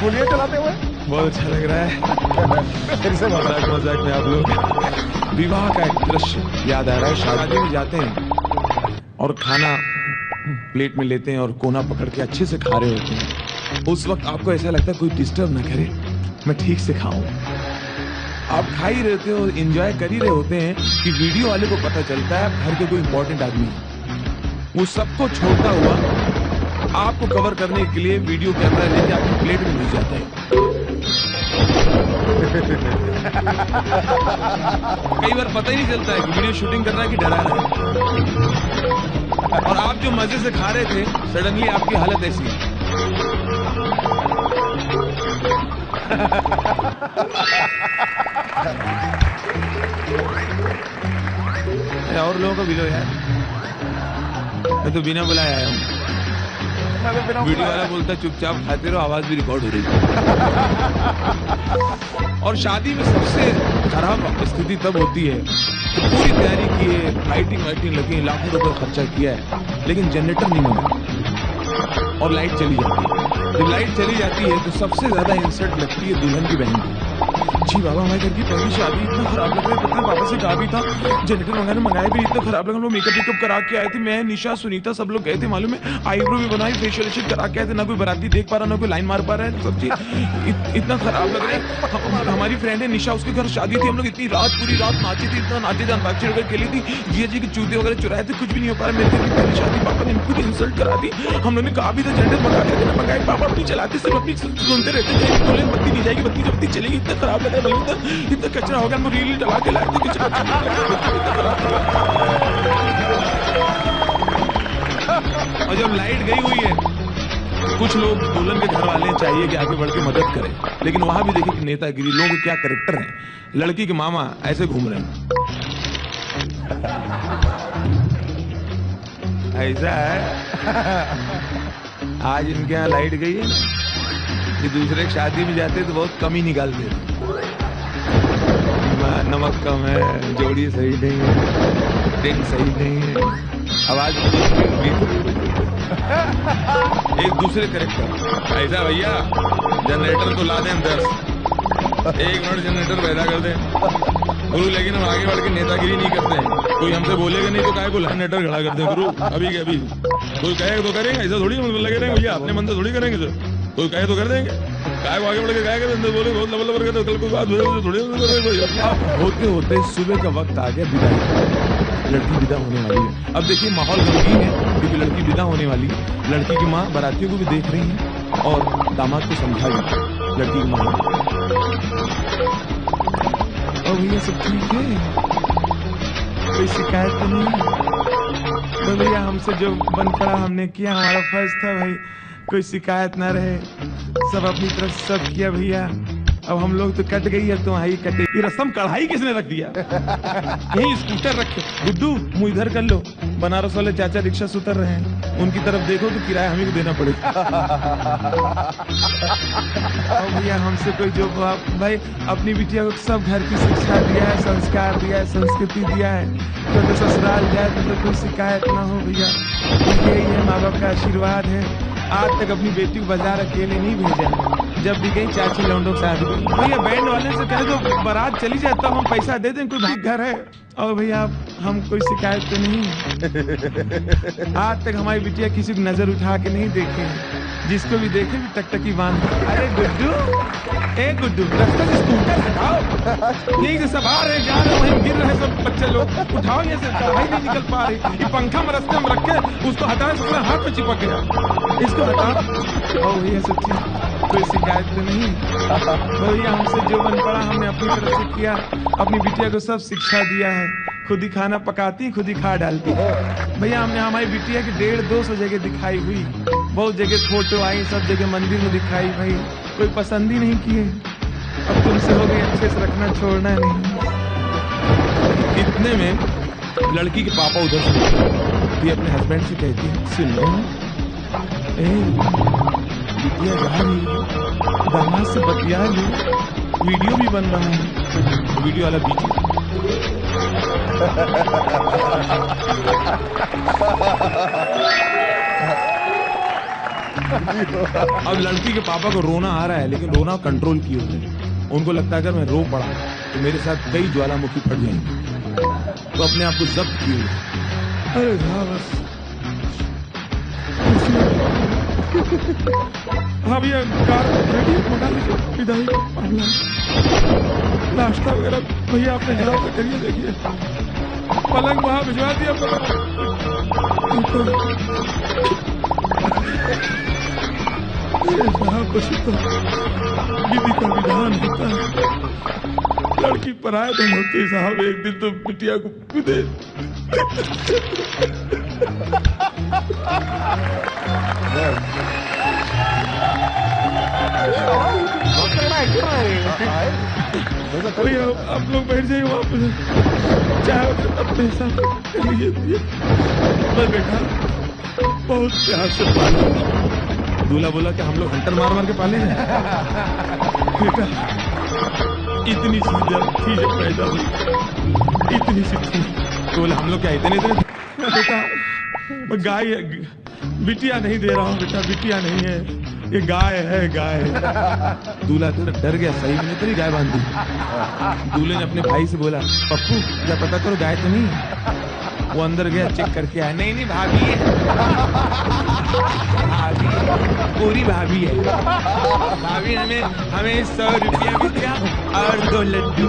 गोलियां चलाते हुए। बहुत अच्छा लग रहा है। फिर से मजाक मजाक में आप लोग विवाह का एक दृश्य याद आ रहा है। शादी में जाते हैं और खाना प्लेट में लेते हैं और कोना पकड़ के अच्छे से खा रहे होते हैं। उस वक्त आपको ऐसा लगता है कोई डिस्टर्ब ना करे, मैं ठीक से खाऊं। आप खा ही रहते हो, एंजॉय कर ही रहे होते हैं कि वीडियो वाले को पता चलता है घर के कोई इंपॉर्टेंट आदमी है। वो सबको छोड़ता हुआ आपको कवर करने के लिए वीडियो कैमरा लेके आपकी प्लेट में घुस जाता है। कई बार पता ही नहीं चलता है कि वीडियो शूटिंग कर रहा है कि डरा रहा है। और आप जो मजे से खा रहे थे, सडनली आपकी हालत ऐसी है। और लोगों को भी लो यार, मैं तो बिना बुलाए आया हूँ। वीडियो वाला बोलता चुपचाप खाते रहो, आवाज भी रिकॉर्ड हो रही है। और शादी में सबसे खराब स्थिति तब होती है कि पूरी तैयारी की है, लाइटिंग लगी, लाखों रुपए खर्चा किया है, लेकिन जनरेटर नहीं बना और लाइट चली जाती है। जब लाइट चली जाती है तो सबसे ज्यादा इंसल्ट लगती है दुल्हन की बहन को। जी बाबा, हमारे घर की पहली शादी, इतना खराब लग रहा है। पता है पापा से कहा भी था, जनरेटर मंगाए भी इतना खराब लगा। हम लोग मेकअप करा के आए थे, मैं, निशा, सुनीता, सब लोग गए थे, मालूम है, आईब्रो भी बनाई, फेशियल करा के आए थे। ना कोई बाराती देख पा रहा, ना कोई लाइन मार पा रहा है, सब चीज इतना खराब लग रहा है। हमारी फ्रेंड है निशा, उसके घर शादी थी, हम लोग इतनी रात, पूरी रात नाचे थे, इतना नाचे थे, अंताक्षरी वगैरह खेली थी, जिया जी के जूते वगैरह चुराए थे, कुछ भी नहीं हो पा रहा। मेरे घर की पहली शादी, पापा ने इनको इंसल्ट करा दी। हम लोग ने कहा भी था जनरेटर मंगा के ना मंगाए, पापा अपनी चलाते, सिर्फ अपनी सुनते रहते थे। बोले बत्ती नहीं जाएगी, बत्ती चलेगी, इतना खराब लग रहा है, इतना कचरा होगा। हम रील डला के लाए थे कचरा। और जब लाइट गई हुई है, कुछ लोग दुल्हन के घर वाले चाहिए कि आगे बढ़ के मदद करें, लेकिन वहां भी देखिए कि नेतागिरी, लोग क्या कैरेक्टर हैं। लड़की के मामा ऐसे घूम रहे हैं, ऐसा है। आज इनके यहाँ लाइट गई है ना, कि दूसरे की शादी में जाते तो बहुत कम ही निकालते थे। नमक कम है, जोड़ी सही नहीं है, टेंट सही नहीं है, आवाज एक दूसरे करेक्टर। ऐसा भैया, जनरेटर तो ला दें 10, 1 मिनट जनरेटर पैदा कर दें गुरु, लेकिन हम आगे बढ़ के नेतागिरी नहीं करते हैं। कोई हमसे बोलेगा नहीं तो काहे को जनरेटर खड़ा कर दे गुरु, अभी के अभी। कोई कहे तो करेंगे, ऐसा थोड़ी लगे रहेंगे भैया, अपने मन से थोड़ी करेंगे सर। कोई कहे तो कर देंगे, काय आगे बढ़ के काय करें, बोले बहुत लंबा कर दो, कल कोई बात थोड़ी होते होते सुबह का वक्त आ गया विदाई का। लड़की विदा होने वाली है। अब देखिए माहौल गमगीन है, क्योंकि लड़की विदा होने वाली है। लड़की की माँ बारातियों को भी देख रही है और दामाद को समझा भी लड़की की माँ। और भैया सब ठीक है, कोई शिकायत तो नहीं? तो भैया हमसे जो बन पड़ा हमने किया, हमारा फर्ज था भाई, कोई शिकायत ना रहे, सब अपनी तरफ सब किया भैया। अब हम लोग तो कट गई है, तो वहीं कटे। ये रस्म कढ़ाई किसने रख दिया? यही स्कूटर रखे। गुड्डू मुँह इधर कर लो, बनारस वाले चाचा रिक्शा से उतर रहे हैं, उनकी तरफ देखो तो किराया हमें को देना पड़ेगा। और भैया हमसे कोई जो भाई, अपनी बिटिया को सब घर की शिक्षा दिया है, संस्कार दिया है, संस्कृति दिया है, तो ससुराल जाए तो कोई शिकायत ना हो भैया। यही है माँ बाप का आशीर्वाद है। आज तक अपनी बेटी को बाजार अकेले नहीं भेजा, जब भी गई चाची लौंडों के साथ गई। भैया बैंड वाले से कहे तो बारात चली जाए, तो हम पैसा दे दें, कोई भाई घर है। और भैया हम कोई शिकायत तो नहीं। आज तक हमारी बिटिया किसी को नजर उठा के नहीं देखे, जिसको भी देखे भी टकटकी बांध। अरे गुड्डू, ए गुड्डू, रास्ते से स्कूटर हटाओ, यही से सब आ रहे जा रहे, वहीं गिर रहे सब बच्चे लोग, उठाओ, ये से दवाई नहीं निकल पा रही। ये पंखा में रास्ते में रखे, उसको हटाए, उसका हाथ में चिपक गया, इसको हटाओ। और भैया सब ठीक, कोई शिकायत तो नहीं। भैया हमसे जो बन पड़ा हमने अपनी तरफ से किया। अपनी बिटिया को सब शिक्षा दिया है, खुद ही खाना पकाती, खुद ही खा डालती। भैया हमने हमारी बिटिया की 150-200 जगह दिखाई हुई, बहुत जगह फोटो आई, सब जगह मंदिर में दिखाई, भाई कोई पसंद ही नहीं किए। अब तुमसे हो गई, अच्छे से रखना, छोड़ना नहीं। इतने में लड़की के पापा उधर से अपने हस्बैंड से कहती है, सुनो बिटिया जा रही है, दामाद से बतिया लो, वीडियो भी बन रहा है। वीडियो वाला बीच में अब लड़की के पापा को रोना आ रहा है, लेकिन रोना कंट्रोल किए हुए। उनको लगता है अगर मैं रो पड़ा तो मेरे साथ कई ज्वालामुखी फट जाएंगे, तो अपने आप को जब्त किए हुए। अरे बस हाँ भैया, कार रेडी मंगा लीजिए, विदाई मामला नाश्ता वगैरह भैया अपने हिसाब से करिए। देखिए पलंग वहां भिजवा दिया कुछ तो विधि का विधान होता है, लड़की पराया तो होती है साहब। एक दिन तो बिटिया को दे आप लोग बैठ जाइए वहां पे, चाहे अपने हिसाब कर लीजिए। मैं बेटा बहुत प्यार से पाला। दूल्हा बोला कि हम लोग हंटर मार मार के पाले हैं बेटा। इतनी सी जब थी जब पैदा हुई, इतनी सी थी तो बोला हम लोग क्या इतने इतने बेटा। गाय बिटिया नहीं दे रहा हूँ बेटा, बिटिया नहीं है, ये गाय है गाय। दूल्हा डर गया, सही में तेरी गाय बांध दी। दूल्हे ने अपने भाई से बोला पप्पू क्या पता करो गाय तो नहीं। वो अंदर गया, चेक करके आया, नहीं नहीं भाभी है, भाभी पूरी भाभी है। भाभी हमें 100 रुपया भी दिया और 2 लड्डू।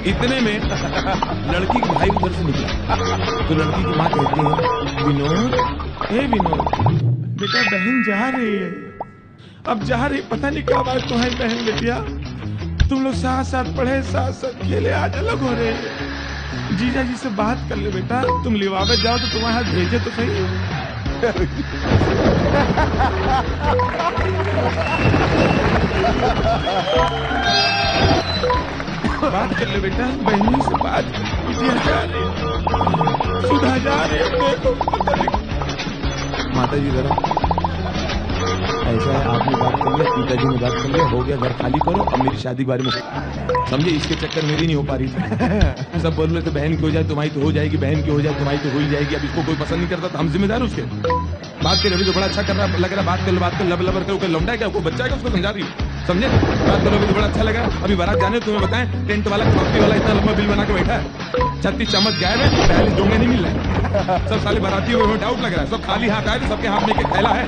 इतने में लड़की के भाई उधर से निकला, तो लड़की की माँ कहती है विनोद, हे विनोद बेटा बहन जा रही है, अब जा रही, पता नहीं क्या बात तो है बहन बेटिया, तुम लोग साथ साथ पढ़े साथ साथ खेले, आज अलग हो रहे हैं। जीजा जी से बात कर ले बेटा, तुम लिवावे जाओ तो तुम्हारे हाथ भेजे तो सही। बात कर ले बेटा, बहनी से बात कर, बिटिया जा रही है, सुधा जा रही है, देखो माता जी जरा ऐसा है, आपने बात कर लिया, पिताजी ने बात कर लिया, हो गया, घर खाली करो, अब मेरी शादी के बारे में समझे। इसके चक्कर मेरी नहीं हो पा रही थी। सब बोल रहे थे बहन की हो जाए तुम्हारी तो हो जाएगी, बहन की हो जाए तुम्हारी तो हो ही जाएगी। अब इसको कोई पसंद नहीं करता तो हम जिम्मेदार उसके। बात कर अभी तो बड़ा अच्छा कर रहा लग रहा, बात कर लब लबर कर, लौंडा है क्या, कोई बच्चा है क्या, उसको समझा रही समझे। बात करो अभी तो बड़ा अच्छा लगा। अभी बारात जाने तुम्हें बताएं, टेंट वाला कॉफी वाला इतना लंबा बिल बना के बैठा है, 36 चम्मच गायब है, 42 डोंगे नहीं मिल रहे। सब साले बाराती हुए डाउट लग रहा है, सब खाली हाथ आए तो सबके हाथ में एक थैला है,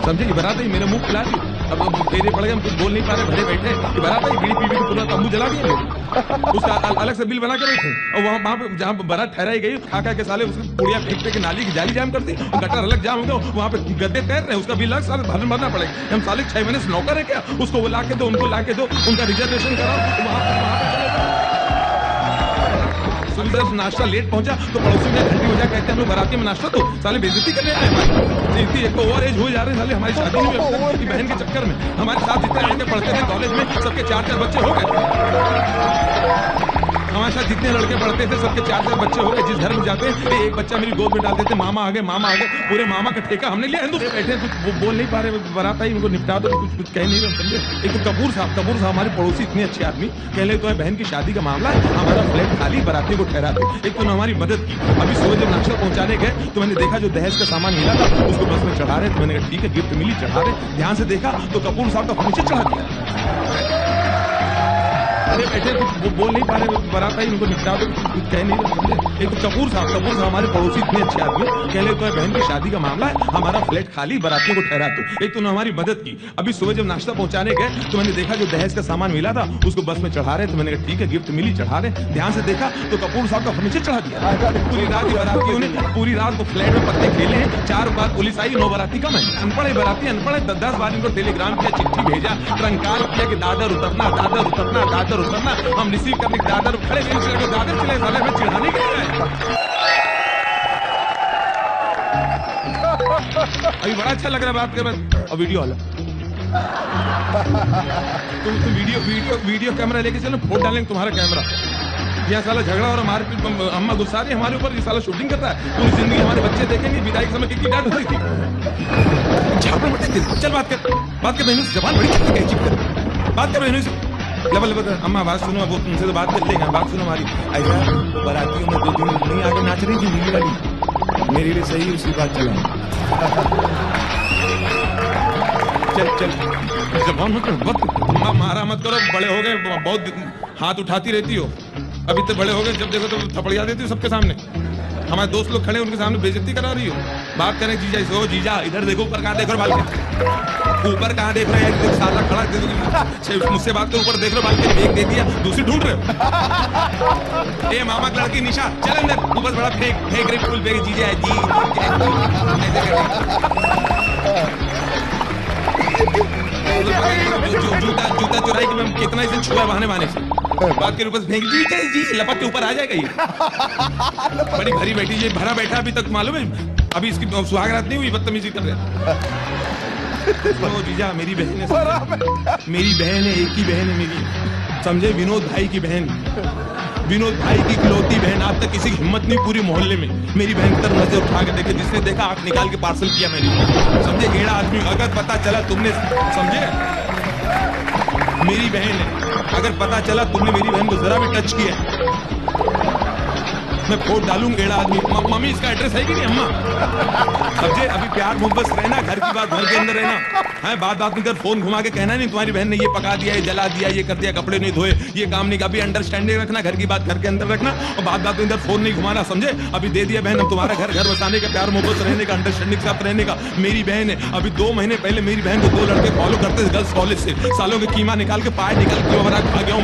समझे। ये बारात है, मेरे मुंह खिला दी, अब फेरे पड़ गए, हम कुछ बोल नहीं पा रहे, भरे बैठे। ये बारात है, बीड़ी पी तो पूरा तंबू जला दिया, उसका अलग से बिल बना के बैठे। और वहाँ पे जहाँ बारात ठहराई गई, खा के साले उसकी पुड़िया फेंक के नाली की जाली जाम कर दी, गटर अलग जाम हो गया, वहाँ पे गद्दे तैर रहे, उसका बिल अलग साले भरना पड़ेगा। हम साले 6 महीने से नौकर है क्या, उसको वो ला के दो, उनको ला के दो, उनका रिजर्वेशन कराओ, वहाँ सुविधा नाश्ता लेट पहुंचा तो पड़ोसी में घंटी हो जाए, कहते हैं हम लोग बाराती में नाश्ता, तो साले बेइज्जती करने आए हमारी। एक तो ओवर एज हो जा रहे साले, हमारी शादी नहीं हुई बहन के चक्कर में। हमारे साथ जितने लड़के पढ़ते थे कॉलेज में, सबके 4-4 बच्चे हो गए। हमारे साथ जितने लड़के पढ़ते थे सबके 4-4 बच्चे हो गए। जिस घर में जाते एक बच्चा मेरी गोद में डालते थे, मामा आ गए, मामा आ गए, पूरे मामा का ठेका हमने लिया। हिंदू बैठे कुछ बोल नहीं पा रहे, बारात आई, इनको निपटा दो, कुछ कह नहीं रहे, समझे। एक तो कपूर साहब हमारे पड़ोसी, इतने अच्छे आदमी, कह ले तो है बहन की शादी का मामला है, हमारा फ्लैट खाली, बाराती को ठहरा दो। एक तो हमारी मदद की। अभी सुबह जब नाश्ता पहुंचाने गए तो मैंने देखा जो दहेज का सामान मिला था उसको बस में चढ़ा रहे, तो मैंने कहा ठीक है गिफ्ट मिली, चढ़ा रहे। ध्यान से देखा तो कपूर साहब का फर्नीचर चढ़ा दिया। अरे बैठे कुछ बोल नहीं पा रहे, बारात आई, उनको निपटा दो, कुछ कह नहीं रहे, समझे। एक तो कपूर साहब हमारे पड़ोसी, इतने अच्छे आदमी, कह ले तो है बहन की शादी का मामला है, हमारा फ्लैट खाली, बारातियों को ठहरा दो। एक तो हमारी मदद की। अभी सुबह जब नाश्ता पहुंचाने गए तो मैंने देखा जो दहेज का सामान मिला था उसको बस में चढ़ा रहे, तो मैंने कहा ठीक है गिफ्ट मिली, चढ़ा रहे। ध्यान से देखा तो कपूर साहब का फर्नीचर चढ़ा दिया। पूरी रात बारातियों ने पूरी रात को फ्लैट में पत्ते खेले हैं। 4 बार पुलिस आई, 9 बाराती कम है। अनपढ़ है बाराती, अनपढ़ है। 10 बार इनको टेलीग्राम किया, चिट्ठी भेजा, ट्रंकाल किया कि दादर उतरना, दादर उतरना, दादर उतरना। हम रिसीव करने के दादर खड़े दादर चले साले में चिढ़ाने के लिए। अभी बड़ा अच्छा लग रहा है बात कर, और वीडियो वाला तुम वीडियो कैमरा लेके चलो, फोटो डालेंगे तुम्हारा कैमरा। यहाँ साला झगड़ा और मारपीट, अम्मा गुस्सा रही हमारे ऊपर, ये साला शूटिंग कर रहा है। पूरी जिंदगी हमारे बच्चे देखेंगे, विदाई के समय कितनी डांट होती थी। झापड़ मत दे, चल बात कर बहनों से, जबान बड़ी चिप कर, बात कर बहनों से, लबल अम्मा आवाज सुनो, वो तुमसे तो बात कर लेंगे, बात सुनो हमारी। ऐसा बारातियों में 2 दिन नहीं आगे नाच रही थी नीली वाली, मेरे लिए सही उसी बात चला। चल चल जबान मत करो, मारा मत करो, बड़े हो गए, बहुत हाथ उठाती रहती हो, अभी तो बड़े हो गए, जब देखो तो थपड़िया देती हो सबके सामने। हमारे दोस्त लोग खड़े उनके सामने बेइज्जती करा रही हो। बात करें जीजा से, ओ जीजा इधर देखो, ऊपर कहाँ देख रहे हो बाल के, ऊपर कहाँ देख रहे हैं, साला खड़ा मुझसे बात करो, ऊपर देख रहे हो बाल के, एक दे दिया दूसरी ढूंढ रहे हो। ए मामा की लड़की निशा चल अंदर, ऊपर बड़ा फेंक रही फूल फेंक, जीजा जी जूता चुराई कि मैं कितना इसे छुआ बहाने से बात के ऊपर फेंक जी लपक के ऊपर आ जाएगा ये। बड़ी भरी बैठी, ये भरा बैठा अभी तक, मालूम है अभी इसकी सुहागरात नहीं हुई, बदतमीजी कर रहे। तो जीजा मेरी बहन है, मेरी बहन है, एक ही बहन है मेरी, समझे, विनोद भाई की बहन, विनोद भाई की इकलौती बहन। आज तक किसी की हिम्मत नहीं पूरी मोहल्ले में मेरी बहन की तरफ नजर उठा के देखे, जिसने देखा आंख निकाल के पार्सल किया मैंने, समझे, एड़ा आदमी। अगर पता चला तुमने, समझे, मेरी बहन है, अगर पता चला तुमने मेरी बहन को जरा भी टच किया मैं फोट डालूंगा, एड़ा आदमी। मम्मी इसका एड्रेस है कि नहीं अम्मा, समझे, अभी प्यार मोहब्बत से रहना, घर की बात घर के अंदर रहना है, बात में इधर फोन घुमा के कहना नहीं तुम्हारी बहन ने ये पका दिया, ये जला दिया, ये कर दिया, कपड़े नहीं धोए, ये काम नहीं, अभी अंडरस्टैंडिंग रखना, घर की बात घर के अंदर रखना, और बात में इधर फोन नहीं घुमाना, समझे। अभी दे दिया बहन, अब तुम्हारा घर बसाने का, प्यार मोहब्बत रहने का, अंडरस्टैंडिंग के साथ रहने का। मेरी बहन है, अभी 2 महीने पहले मेरी बहन को 2 लड़के फॉलो करते थे गर्ल्स कॉलेज से, सालों के कीमा निकाल के पाए निकाल के खा गया हूँ।